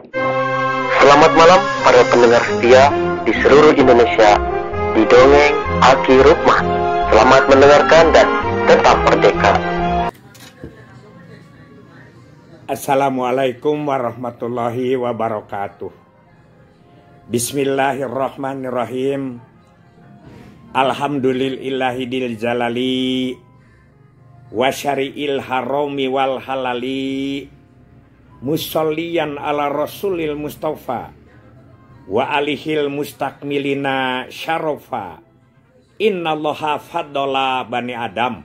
Selamat malam para pendengar setia di seluruh Indonesia di Dongeng Aki Rukman. Selamat mendengarkan dan tetap merdeka. Assalamualaikum warahmatullahi wabarakatuh. Bismillahirrahmanirrahim. Alhamdulillahidil jalali wa syari'il harami wal halali musalliyan ala rasulil mustafa wa alihil mustakmilina syarafa. Innallaha faddala bani adam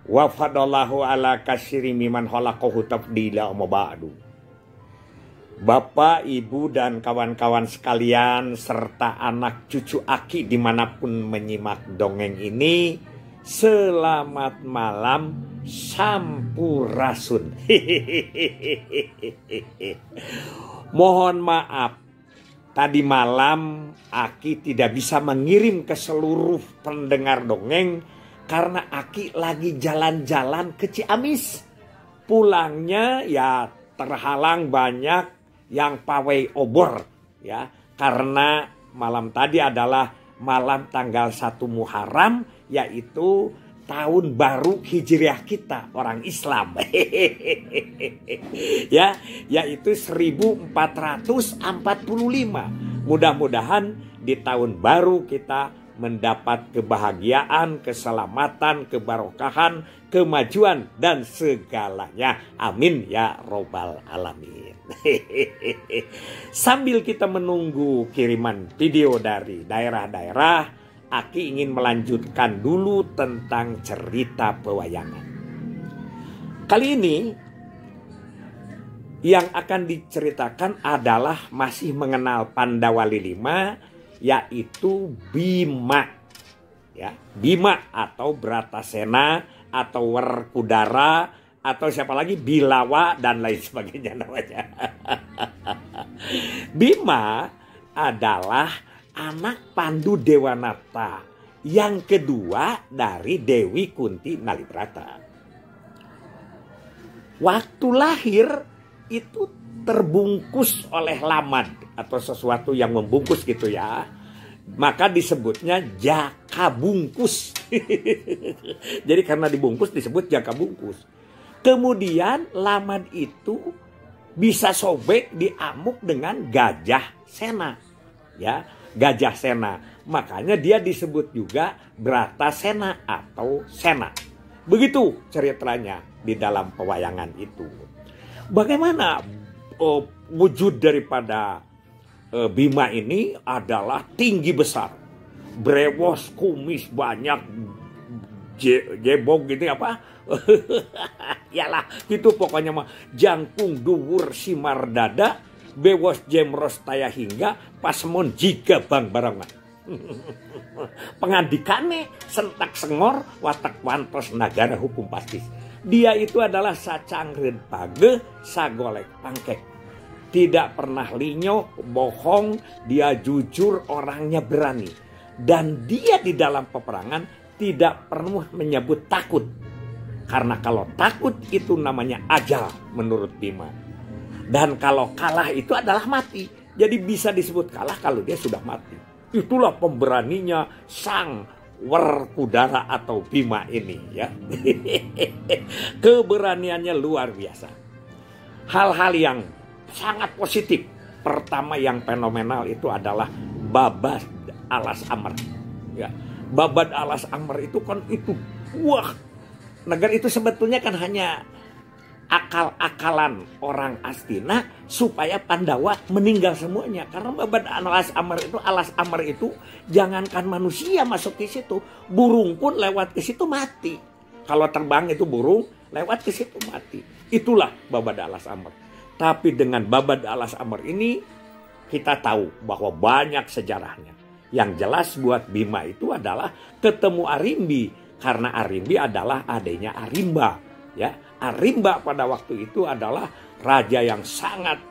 wa fadallahu ala katsiri miman khalaqahu tafdila amma ba'du. Bapak, Ibu, dan kawan-kawan sekalian serta anak cucu Aki dimanapun menyimak dongeng ini, selamat malam sampurasun. Mohon maaf, tadi malam Aki tidak bisa mengirim ke seluruh pendengar dongeng karena Aki lagi jalan-jalan ke Ciamis. Pulangnya ya terhalang banyak yang pawai obor ya, karena malam tadi adalah malam tanggal 1 Muharram, yaitu tahun baru Hijriah kita orang Islam. Ya, yaitu 1445. Mudah-mudahan di tahun baru kita mendapat kebahagiaan, keselamatan, kebarokahan, kemajuan, dan segalanya. Amin ya robbal alamin. Sambil kita menunggu kiriman video dari daerah-daerah, Aki ingin melanjutkan dulu tentang cerita pewayangan. Kali ini yang akan diceritakan adalah masih mengenal Pandawali 5, yaitu Bima, ya, Bima atau Bratasena atau Werkudara atau siapa lagi, Bilawa dan lain sebagainya namanya. Bima adalah anak Pandu Dewanata yang kedua dari Dewi Kunti Nalibrata. Waktu lahir itu terbungkus oleh lamad atau sesuatu yang membungkus gitu ya, maka disebutnya jaka bungkus. Jadi karena dibungkus disebut jaka bungkus. Kemudian lamad itu bisa sobek diamuk dengan gajah sena, ya, gajah sena, makanya dia disebut juga Bratasena atau Sena. Begitu ceritanya di dalam pewayangan itu. Bagaimana wujud daripada Bima ini adalah tinggi besar, brewos, kumis banyak, jebog gitu apa? Yalah, itu pokoknya mah jangkung dhuwur simar dada, bewos jemros taya hingga pasmon jiga bang barangan. Pengandikane sentak sengor watak wantos nagara hukum pastis. Dia itu adalah sacangreun page sagolek pangkek. Tidak pernah linyok, bohong, dia jujur, orangnya berani. Dan dia di dalam peperangan tidak pernah menyebut takut. Karena kalau takut itu namanya ajal menurut Bima. Dan kalau kalah itu adalah mati. Jadi bisa disebut kalah kalau dia sudah mati. Itulah pemberaninya sang Werkudara atau Bima ini ya. Keberaniannya luar biasa. Hal-hal yang sangat positif. Pertama yang fenomenal itu adalah Babad Alas Amr. Ya. Babad Alas Amr itu kan itu wah, negara itu sebetulnya kan hanya akal-akalan orang Astina supaya Pandawa meninggal semuanya. Karena Babad Alas Amr itu jangankan manusia masuk ke situ, burung pun lewat ke situ mati. Kalau terbang itu burung lewat ke situ mati. Itulah Babad Alas Amr. Tapi dengan Babad Alas Amr ini kita tahu bahwa banyak sejarahnya. Yang jelas buat Bima itu adalah ketemu Arimbi, karena Arimbi adalah adanya Arimba, ya. Arimba pada waktu itu adalah raja yang sangat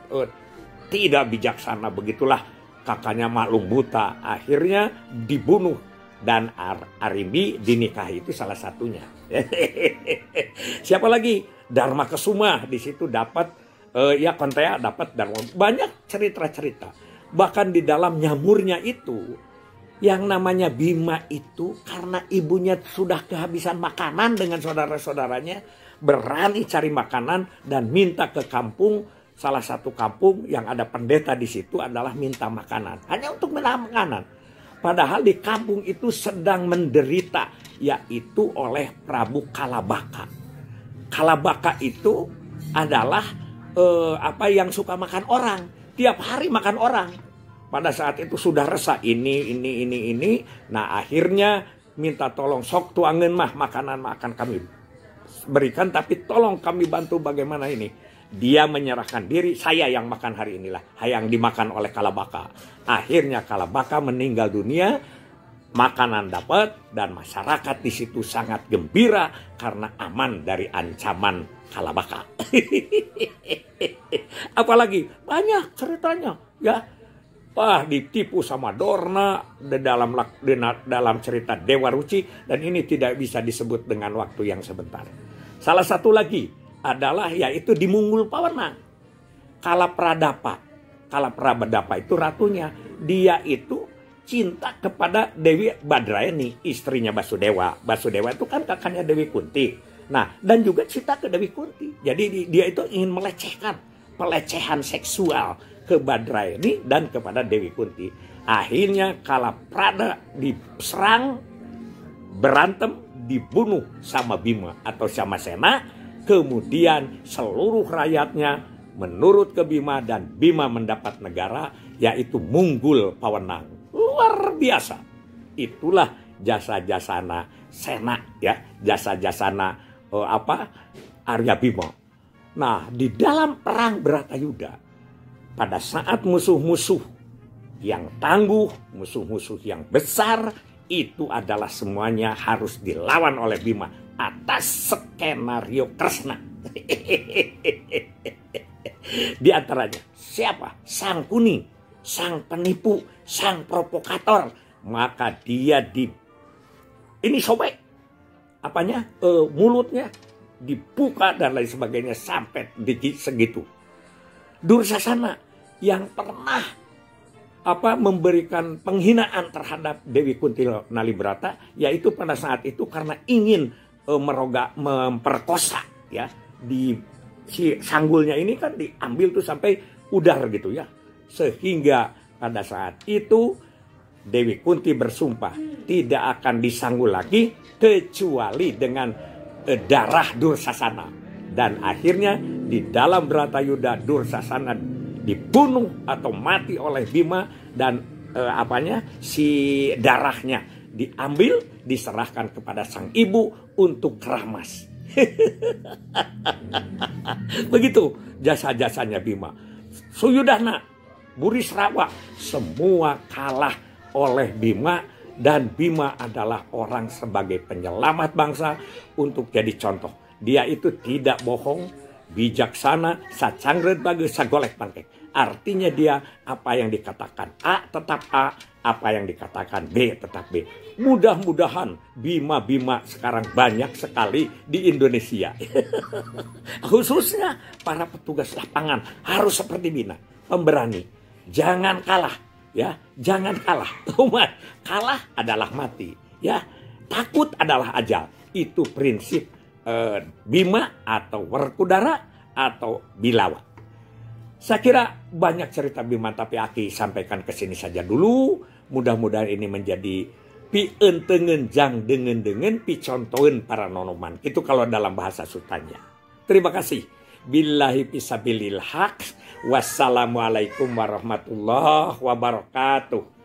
tidak bijaksana, begitulah kakaknya maklum buta, akhirnya dibunuh dan Arimbi dinikahi, itu salah satunya. Siapa lagi? Dharma Kesuma di situ dapat Ya kontea dapat dan banyak cerita-cerita. Bahkan di dalam nyamurnya itu, yang namanya Bima itu karena ibunya sudah kehabisan makanan dengan saudara-saudaranya, berani cari makanan dan minta ke kampung. Salah satu kampung yang ada pendeta di situ adalah minta makanan, hanya untuk minta makanan. Padahal di kampung itu sedang menderita, yaitu oleh Prabu Kalabaka. Kalabaka itu adalah yang suka makan orang, tiap hari makan orang. Pada saat itu sudah resah ini. Nah akhirnya minta tolong, sok tuangen mah makanan akan kami berikan, tapi tolong kami bantu bagaimana ini. Dia menyerahkan diri, saya yang makan hari inilah, yang dimakan oleh Kalabaka. Akhirnya Kalabaka meninggal dunia, makanan dapat, dan masyarakat di situ sangat gembira karena aman dari ancaman Kalabaka. Apalagi banyak ceritanya, ya. Wah, ditipu sama Dorna dalam cerita Dewa Ruci, dan ini tidak bisa disebut dengan waktu yang sebentar. Salah satu lagi adalah yaitu di Munggul Pawenang. Kalapradapa. Kalapradapa itu ratunya. Dia itu cinta kepada Dewi Badrayani, istrinya Basudewa. Basudewa itu kan kakaknya Dewi Kunti. Nah, dan juga cinta ke Dewi Kunti. Jadi dia itu ingin pelecehan seksual ke Badrayani dan kepada Dewi Kunti. Akhirnya Kalaprada diserang, berantem, dibunuh sama Bima atau sama Sena. Kemudian seluruh rakyatnya menurut ke Bima dan Bima mendapat negara yaitu Munggul Pawenang. Luar biasa. Itulah jasa-jasana Sena, ya, jasa-jasana Arya Bima. Nah, di dalam perang Bratayuda, pada saat musuh-musuh yang tangguh, musuh-musuh yang besar, itu adalah semuanya harus dilawan oleh Bima atas skenario Kresna. Di antaranya siapa? Sang Kuning, sang penipu, sang provokator. Maka dia sobek mulutnya dibuka dan lain sebagainya sampai segitu. Dursasana yang pernah memberikan penghinaan terhadap Dewi Kunti Nalibrata, yaitu pada saat itu karena ingin memperkosa, ya, si sanggulnya ini kan diambil tuh sampai udar gitu, ya, sehingga pada saat itu Dewi Kunti bersumpah tidak akan disanggul lagi kecuali dengan darah Dursasana. Dan akhirnya di dalam Bratayuda Dursasana dibunuh atau mati oleh Bima dan si darahnya diambil diserahkan kepada sang ibu untuk keramas. Begitu jasa-jasanya Bima. Suyudana, Burisrawa, semua kalah oleh Bima, dan Bima adalah orang sebagai penyelamat bangsa untuk jadi contoh. Dia itu tidak bohong, bijaksana, sacangret bagus, sagolek pangkek. Artinya dia apa yang dikatakan A tetap A, apa yang dikatakan B tetap B. Mudah-mudahan Bima-Bima sekarang banyak sekali di Indonesia. Khususnya para petugas lapangan harus seperti Bima, pemberani. Jangan kalah, ya, jangan kalah. Kalah adalah mati, ya. Takut adalah ajal. Itu prinsip Bima atau Werkudara atau Bilawa. Saya kira banyak cerita Bima, tapi Aki sampaikan ke sini saja dulu. Mudah-mudahan ini menjadi pientengen jang dengan picontoen para nonoman. Itu kalau dalam bahasa Sutanya. Terima kasih. Billahi fisabilil haq. Wassalamualaikum warahmatullahi wabarakatuh.